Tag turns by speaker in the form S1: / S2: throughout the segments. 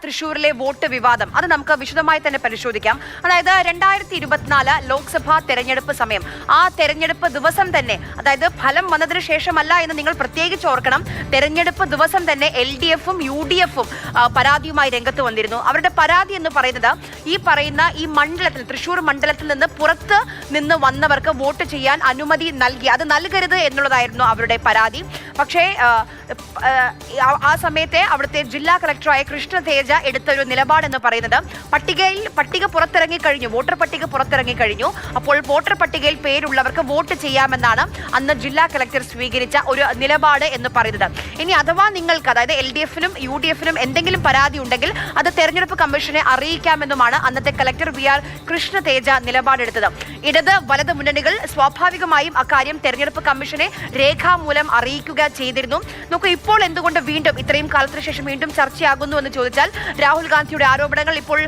S1: തൃശ്ശൂരിലെ വോട്ട് വിവാദം അത് നമുക്ക് വിശദമായി തന്നെ പരിശോധിക്കാം. അതായത് 2024 ലോക്സഭാ തെരഞ്ഞെടുപ്പ് സമയം, ആ തെരഞ്ഞെടുപ്പ് ദിവസം തന്നെ, അതായത് ഫലം വന്നതിന് ശേഷമല്ല എന്ന് നിങ്ങൾ പ്രത്യേകിച്ച് ഓർക്കണം. തെരഞ്ഞെടുപ്പ് ദിവസം തന്നെ LDFും UDFും പരാതിയുമായി രംഗത്ത് വന്നിരുന്നു. അവരുടെ പരാതി എന്ന് പറയുന്നത് ഈ മണ്ഡലത്തിൽ, തൃശ്ശൂർ മണ്ഡലത്തിൽ നിന്ന് പുറത്ത് നിന്ന് വന്നവർക്ക് വോട്ട് ചെയ്യാൻ അനുമതി നൽകി, അത് നൽകരുത് എന്നുള്ളതായിരുന്നു അവരുടെ പരാതി. പക്ഷേ ആ സമയത്തെ അവിടുത്തെ ജില്ലാ കളക്ടറായ കൃഷ്ണ തേജ എടുത്തൊരു നിലപാടെന്ന് പറയുന്നത് പട്ടിക പുറത്തിറങ്ങി കഴിഞ്ഞു, വോട്ടർ പട്ടിക പുറത്തിറങ്ങി കഴിഞ്ഞു. അപ്പോൾ വോട്ടർ പട്ടികയിൽ പേരുള്ളവർക്ക് വോട്ട് ചെയ്യാമെന്നാണ് അന്ന് ജില്ലാ കളക്ടർ സ്വീകരിച്ച ഒരു നിലപാട് എന്ന് പറയുന്നത്. ഇനി അഥവാ നിങ്ങൾക്ക്, അതായത് LDFനും UDFനും എന്തെങ്കിലും പരാതി ഉണ്ടെങ്കിൽ അത് തെരഞ്ഞെടുപ്പ് കമ്മീഷനെ അറിയിക്കാമെന്നുമാണ് അന്നത്തെ കളക്ടർ VR കൃഷ്ണ തേജ നിലപാടെടുത്തത്. ഇടത് വലത് മുന്നണികൾ സ്വാഭാവികമായും അക്കാര്യം തെരഞ്ഞെടുപ്പ് കമ്മീഷനെ രേഖാമൂലം അറിയിക്കുക ചെയ്തിരുന്നു. നോക്കൂ, ഇപ്പോൾ എന്തുകൊണ്ട് വീണ്ടും ഇത്രയും കാലത്തിന് ശേഷം വീണ്ടും ചർച്ചയാകുന്നു എന്ന് ചോദിച്ചാൽ, രാഹുൽ ഗാന്ധിയുടെ ആരോപണങ്ങൾ ഇപ്പോൾ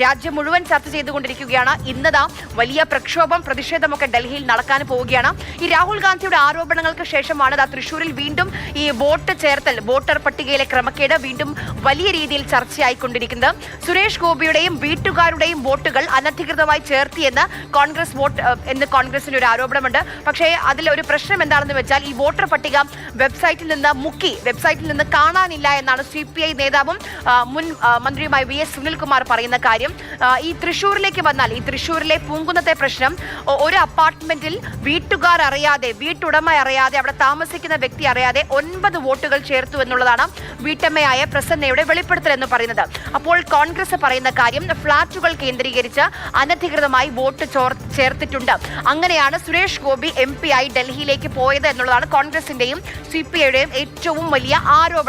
S1: രാജ്യം മുഴുവൻ ചർച്ച ചെയ്തുകൊണ്ടിരിക്കുകയാണ്. ഇന്നതാ വലിയ പ്രക്ഷോഭം, പ്രതിഷേധമൊക്കെ ഡൽഹിയിൽ നടക്കാൻ പോവുകയാണ്. ഈ രാഹുൽ ഗാന്ധിയുടെ ആരോപണങ്ങൾക്ക് ശേഷമാണ് തൃശ്ശൂരിൽ വീണ്ടും ഈ വോട്ട് ചേർത്തൽ, വോട്ടർ പട്ടികയിലെ ക്രമക്കേട് വീണ്ടും വലിയ രീതിയിൽ ചർച്ചയായിക്കൊണ്ടിരിക്കുന്നത്. സുരേഷ് ഗോപിയുടെയും വീട്ടുകാരുടെയും വോട്ടുകൾ അനധികൃതമായി ചേർത്തിയെന്ന് കോൺഗ്രസിന് ഒരു ആരോപണമുണ്ട്. പക്ഷേ അതിലൊരു പ്രശ്നം എന്താണെന്ന് വെച്ചാൽ, ഈ വോട്ടർ പട്ടിക വെബ്സൈറ്റിൽ നിന്ന് കാണാനില്ല എന്നാണ് CPI നേതാവും മുൻ മന്ത്രിയുമായ VS സുനിൽകുമാർ പറയുന്ന കാര്യം. ഈ തൃശ്ശൂരിലേക്ക് വന്നാൽ, ഈ തൃശ്ശൂരിലെ പൂങ്കുന്നത്തെ പ്രശ്നം, ഒരു അപ്പാർട്ട്മെന്റിൽ വീട്ടുകാർ അറിയാതെ, വീട്ടുടമ അറിയാതെ, അവിടെ താമസിക്കുന്ന വ്യക്തി അറിയാതെ 9 വോട്ടുകൾ ചേർത്തു എന്നുള്ളതാണ് വീട്ടമ്മയായ പ്രസന്നയുടെ വെളിപ്പെടുത്തൽ എന്ന് പറയുന്നത്. അപ്പോൾ കോൺഗ്രസ് പറയുന്ന കാര്യം, ഫ്ളാറ്റുകൾ കേന്ദ്രീകരിച്ച് അനധികൃതമായി വോട്ട് ചേർത്തിട്ടുണ്ട്. അങ്ങനെയാണ് സുരേഷ് ഗോപി MP ആയി ഡൽഹിയിലേക്ക് പോയത് എന്നുള്ളതാണ് കോൺഗ്രസിന്റെയും CPIയുടെയും ഏറ്റവും വലിയ ആരോപണം.